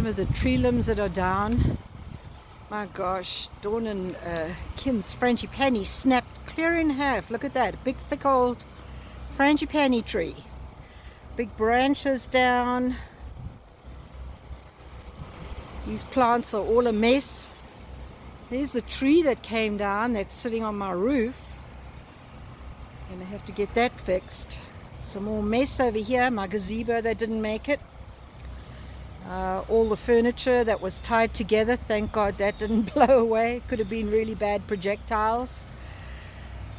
some of the tree limbs that are down. My gosh, Dawn and Kim's frangipani snapped clear in half. Look at that, big thick old frangipani tree. Big branches down. These plants are all a mess. There's the tree that came down that's sitting on my roof. Gonna have to get that fixed. Some more mess over here, my gazebo that didn't make it. All the furniture that was tied together, thank God that didn't blow away. Could have been really bad projectiles.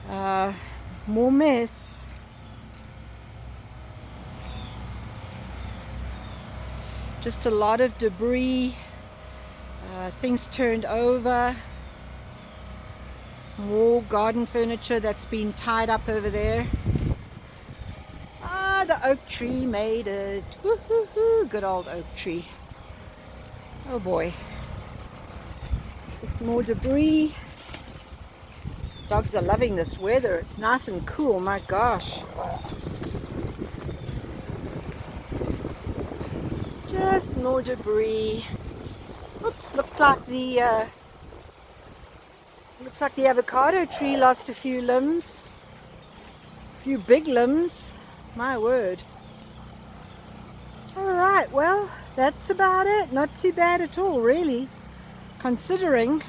More mess. Just a lot of debris, things turned over. More garden furniture that's been tied up over there. The oak tree made it. Woo-hoo-hoo. Good old oak tree. Oh boy. Just more debris. Dogs are loving this weather. It's nice and cool. My gosh. Just more debris. Oops, looks like the avocado tree lost a few limbs. A few big limbs. My word. Alright, well, that's about it. Not too bad at all, really. Considering